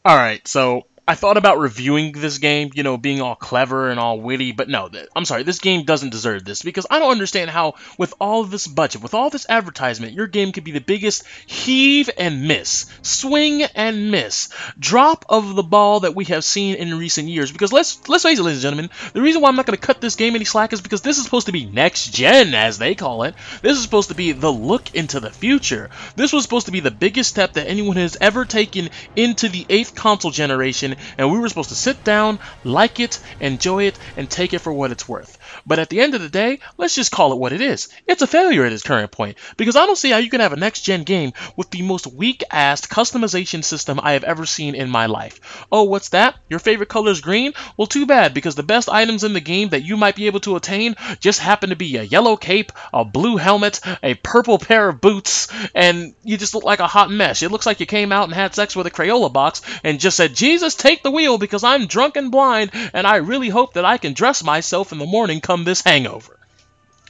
Alright, so I thought about reviewing this game, being all clever and all witty, but no, I'm sorry, this game doesn't deserve this because I don't understand how, with all of this budget, with all this advertisement, your game could be the biggest heave and miss, swing and miss, drop of the ball that we have seen in recent years. Because let's face it, ladies and gentlemen, the reason why I'm not going to cut this game any slack is because this is supposed to be next gen, as they call it. This is supposed to be the look into the future. This was supposed to be the biggest step that anyone has ever taken into the 8th console generation, and we were supposed to sit down, like it, enjoy it, and take it for what it's worth. But at the end of the day, let's just call it what it is. It's a failure at its current point, because I don't see how you can have a next-gen game with the most weak-assed customization system I have ever seen in my life. Oh, what's that? Your favorite color is green? Well, too bad, because the best items in the game that you might be able to attain just happen to be a yellow cape, a blue helmet, a purple pair of boots, and you just look like a hot mess. It looks like you came out and had sex with a Crayola box and just said, Jesus, take the wheel because I'm drunk and blind, and I really hope that I can dress myself in the morning come this hangover.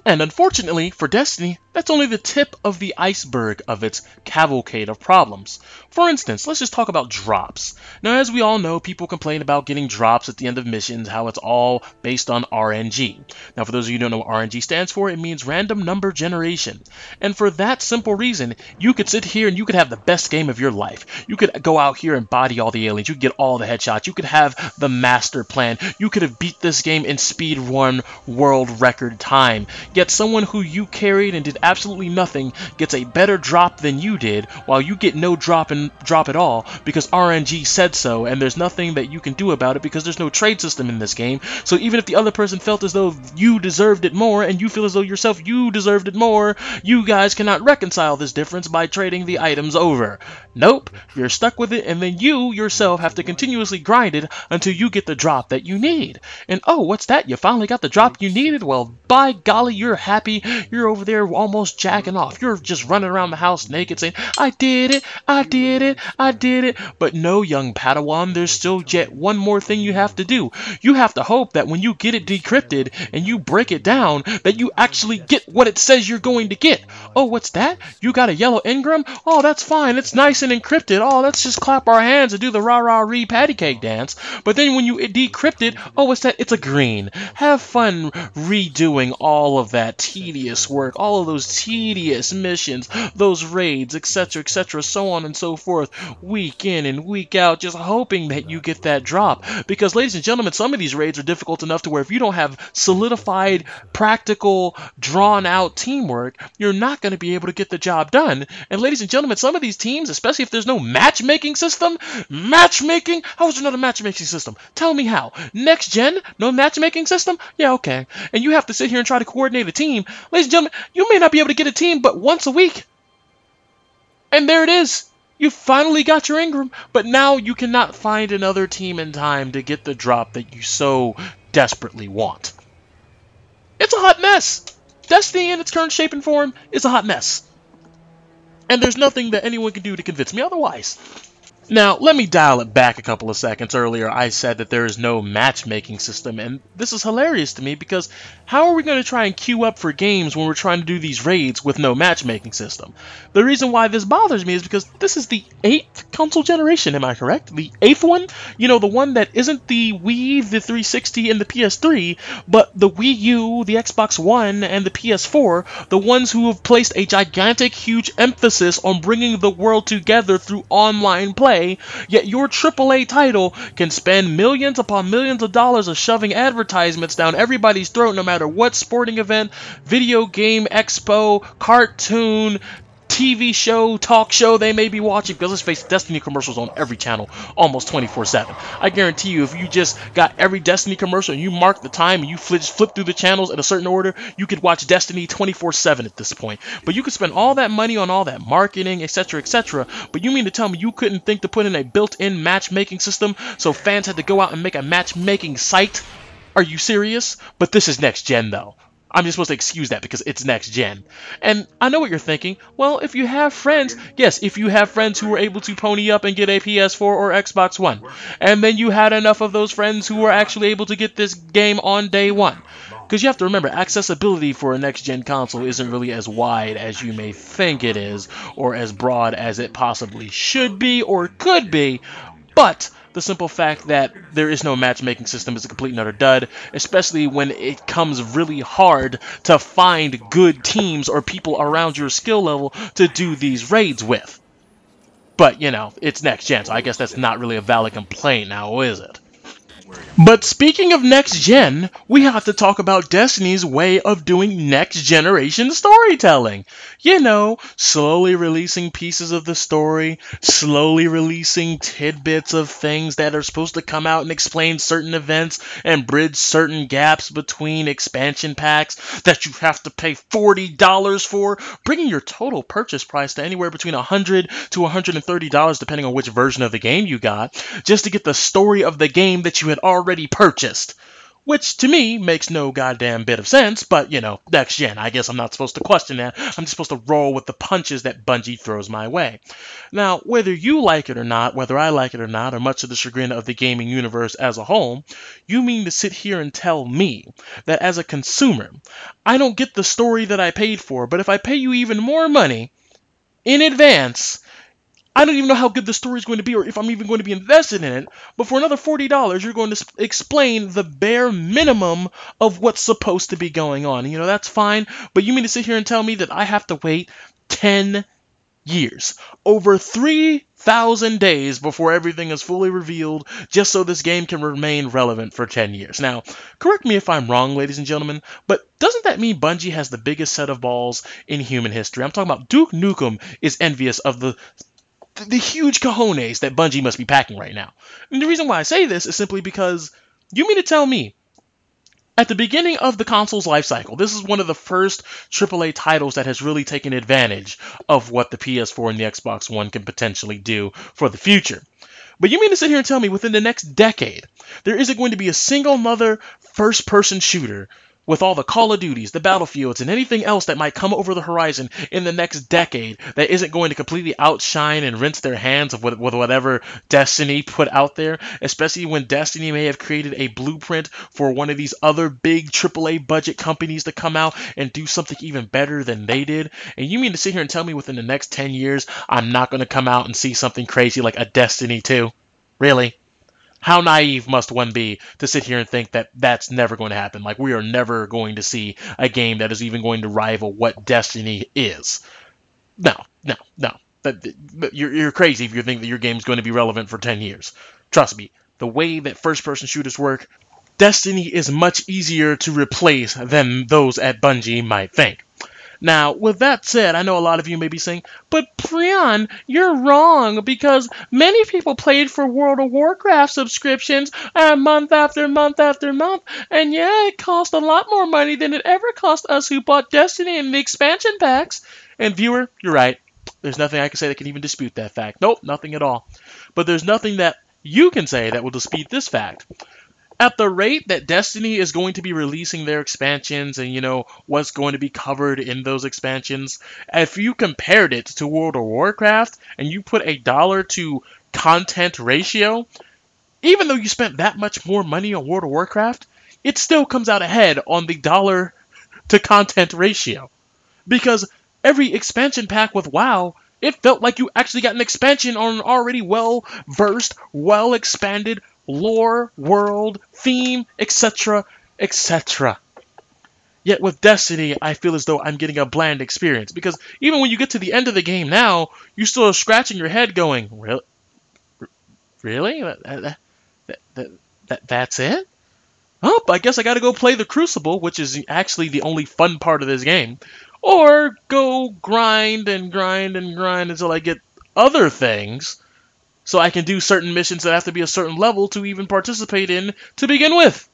And unfortunately for Destiny, that's only the tip of the iceberg of its cavalcade of problems. For instance, let's just talk about drops. Now, as we all know, people complain about getting drops at the end of missions, how it's all based on RNG. Now, for those of you who don't know what RNG stands for, it means random number generation. And for that simple reason, you could sit here and you could have the best game of your life. You could go out here and body all the aliens. You could get all the headshots. You could have the master plan. You could have beat this game in speed 1 world record time. Yet someone who you carried and did absolutely nothing gets a better drop than you did, while you get no drop at all because RNG said so, and there's nothing that you can do about it because there's no trade system in this game. So even if the other person felt as though you deserved it more, and you feel as though yourself you deserved it more, you guys cannot reconcile this difference by trading the items over. Nope, you're stuck with it, and then you yourself have to continuously grind it until you get the drop that you need. And oh, what's that? You finally got the drop you needed? Well, by golly, you're happy. You're over there almost jacking off. You're just running around the house naked saying, I did it, I did it, I did it. But no, young Padawan, there's still yet one more thing you have to do. You have to hope that when you get it decrypted and you break it down, that you actually get what it says you're going to get. Oh, what's that? You got a yellow engram? Oh, that's fine. It's nice and encrypted. Oh, let's just clap our hands and do the rah-rah-ree patty cake dance. But then when you decrypt it, oh, what's that? It's a green. Have fun redoing all of that tedious work, all of those tedious missions, those raids, etc., so on and so forth, week in and week out, just hoping that you get that drop. Because, ladies and gentlemen, some of these raids are difficult enough to where if you don't have solidified, practical, drawn-out teamwork, you're not going to be able to get the job done. And, ladies and gentlemen, some of these teams, especially if there's no matchmaking system, matchmaking? How is there not a matchmaking system? Tell me how. Next gen? No matchmaking system? Yeah, okay. And you have to sit here and try to coordinate a team. Ladies and gentlemen, you may not be able to get a team but once a week. And there it is. You finally got your engram, but now you cannot find another team in time to get the drop that you so desperately want. It's a hot mess. Destiny in its current shape and form is a hot mess. And there's nothing that anyone can do to convince me otherwise. Now, let me dial it back a couple of seconds. Earlier, I said that there is no matchmaking system, and this is hilarious to me because how are we going to try and queue up for games when we're trying to do these raids with no matchmaking system? The reason why this bothers me is because this is the 8th console generation, am I correct? The 8th one? You know, the one that isn't the Wii, the 360, and the PS3, but the Wii U, the Xbox One, and the PS4, the ones who have placed a gigantic, huge emphasis on bringing the world together through online play. Yet your AAA title can spend millions upon millions of dollars of shoving advertisements down everybody's throat no matter what sporting event, video game, expo, cartoon, TV show, talk show they may be watching, because let's face it, Destiny commercials on every channel almost 24/7. I guarantee you, if you just got every Destiny commercial and you mark the time and you flip through the channels in a certain order, you could watch Destiny 24/7 at this point. But you could spend all that money on all that marketing, etc., but you mean to tell me you couldn't think to put in a built-in matchmaking system so fans had to go out and make a matchmaking site? Are you serious? But this is next gen though. I'm just supposed to excuse that because it's next gen. And I know what you're thinking. Well, if you have friends, yes, if you have friends who were able to pony up and get a PS4 or Xbox One, and then you had enough of those friends who were actually able to get this game on day one. Because you have to remember, accessibility for a next-gen console isn't really as wide as you may think it is, or as broad as it possibly should be or could be. But the simple fact that there is no matchmaking system is a complete and utter dud, especially when it comes really hard to find good teams or people around your skill level to do these raids with. But, it's next gen, so I guess that's not really a valid complaint now, is it? But speaking of next gen, we have to talk about Destiny's way of doing next generation storytelling. Slowly releasing pieces of the story, slowly releasing tidbits of things that are supposed to come out and explain certain events and bridge certain gaps between expansion packs that you have to pay $40 for, bringing your total purchase price to anywhere between $100 to $130 depending on which version of the game you got, just to get the story of the game that you had already purchased. Which, to me, makes no goddamn bit of sense, but, next gen. I guess I'm not supposed to question that. I'm just supposed to roll with the punches that Bungie throws my way. Now, whether you like it or not, whether I like it or not, or much to the chagrin of the gaming universe as a whole, you mean to sit here and tell me that as a consumer, I don't get the story that I paid for, but if I pay you even more money in advance, I don't even know how good the story is going to be or if I'm even going to be invested in it, but for another $40, you're going to explain the bare minimum of what's supposed to be going on. That's fine, but you mean to sit here and tell me that I have to wait 10 years, over 3,000 days before everything is fully revealed, just so this game can remain relevant for 10 years. Now, correct me if I'm wrong, ladies and gentlemen, but doesn't that mean Bungie has the biggest set of balls in human history? I'm talking about Duke Nukem is envious of the huge cojones that Bungie must be packing right now. And the reason why I say this is simply because you mean to tell me at the beginning of the console's life cycle, this is one of the first AAA titles that has really taken advantage of what the PS4 and the Xbox One can potentially do for the future. But you mean to sit here and tell me within the next decade, there isn't going to be a single other first-person shooter with all the Call of Duties, the Battlefields, and anything else that might come over the horizon in the next decade that isn't going to completely outshine and rinse their hands with whatever Destiny put out there, especially when Destiny may have created a blueprint for one of these other big AAA budget companies to come out and do something even better than they did. And you mean to sit here and tell me within the next 10 years I'm not going to come out and see something crazy like a Destiny 2? Really? How naive must one be to sit here and think that that's never going to happen? Like, we are never going to see a game that is even going to rival what Destiny is. No. You're crazy if you think that your game is going to be relevant for 10 years. Trust me, the way that first-person shooters work, Destiny is much easier to replace than those at Bungie might think. Now, with that said, I know a lot of you may be saying, but Priyan, you're wrong, because many people played for World of Warcraft subscriptions month after month after month, and yeah, it cost a lot more money than it ever cost us who bought Destiny and the expansion packs. And viewer, you're right. There's nothing I can say that can even dispute that fact. Nope, nothing at all. But there's nothing that you can say that will dispute this fact. At the rate that Destiny is going to be releasing their expansions and, what's going to be covered in those expansions, if you compared it to World of Warcraft and you put a dollar to content ratio, even though you spent that much more money on World of Warcraft, it still comes out ahead on the dollar to content ratio. Because every expansion pack with WoW, it felt like you actually got an expansion on an already well-versed, well-expanded lore, world, theme, etc., etc. Yet with Destiny, I feel as though I'm getting a bland experience, because even when you get to the end of the game now, you're still scratching your head going, really? That's it? Oh, I guess I gotta go play the Crucible, which is actually the only fun part of this game, or go grind and grind and grind until I get other things, so I can do certain missions that have to be a certain level to even participate in to begin with.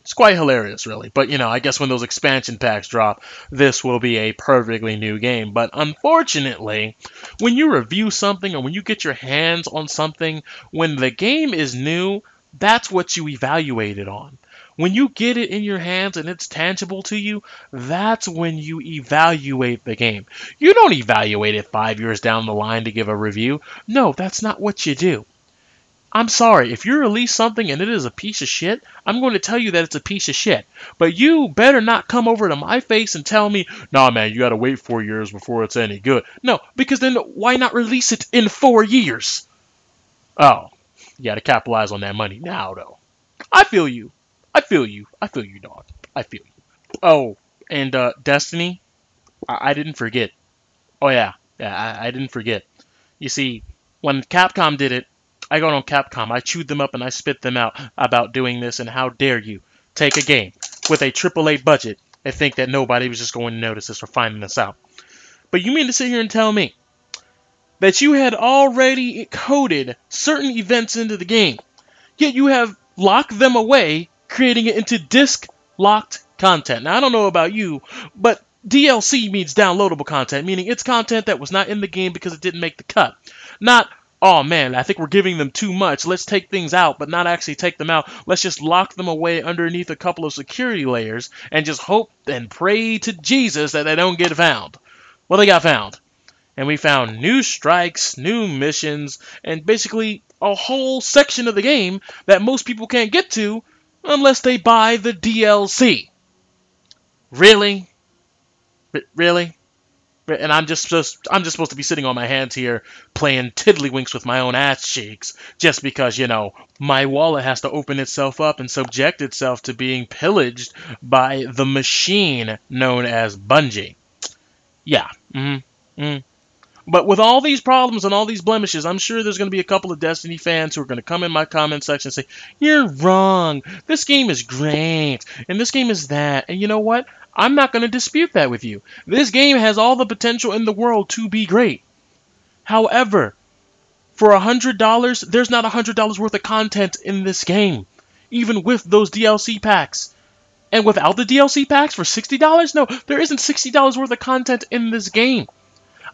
It's quite hilarious, really. But, I guess when those expansion packs drop, this will be a perfectly new game. But unfortunately, when you review something or when you get your hands on something, when the game is new, that's what you evaluate it on. When you get it in your hands and it's tangible to you, that's when you evaluate the game. You don't evaluate it 5 years down the line to give a review. No, that's not what you do. I'm sorry, if you release something and it is a piece of shit, I'm going to tell you that it's a piece of shit. But you better not come over to my face and tell me, nah man, you gotta wait 4 years before it's any good. No, because then why not release it in 4 years? Oh, you got to capitalize on that money now, though. I feel you. I feel you. I feel you, dog. I feel you. Oh, and Destiny, I didn't forget. Oh yeah, yeah, I didn't forget. You see, when Capcom did it, I got on Capcom. I chewed them up and I spit them out about doing this. And how dare you take a game with a AAA budget and think that nobody was just going to notice this or finding this out? But you mean to sit here and tell me that you had already coded certain events into the game, yet you have locked them away, creating it into disk-locked content? Now, I don't know about you, but DLC means downloadable content, meaning it's content that was not in the game because it didn't make the cut. Not, oh man, I think we're giving them too much. Let's take things out, but not actually take them out. Let's just lock them away underneath a couple of security layers and just hope and pray to Jesus that they don't get found. Well, they got found. And we found new strikes, new missions, and basically a whole section of the game that most people can't get to unless they buy the DLC. Really? Really? And I'm just supposed to be sitting on my hands here playing tiddlywinks with my own ass cheeks just because, my wallet has to open itself up and subject itself to being pillaged by the machine known as Bungie. Yeah. But with all these problems and all these blemishes, I'm sure there's going to be a couple of Destiny fans who are going to come in my comment section and say, you're wrong. This game is great. And this game is that. And you know what? I'm not going to dispute that with you. This game has all the potential in the world to be great. However, for $100, there's not $100 worth of content in this game, even with those DLC packs. And without the DLC packs for $60, no, there isn't $60 worth of content in this game.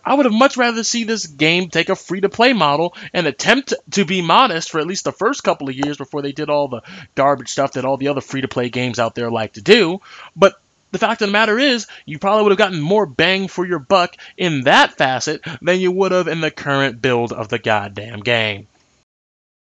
I would have much rather see this game take a free-to-play model and attempt to be modest for at least the first couple of years before they did all the garbage stuff that all the other free-to-play games out there like to do. But the fact of the matter is, you probably would have gotten more bang for your buck in that facet than you would have in the current build of the goddamn game.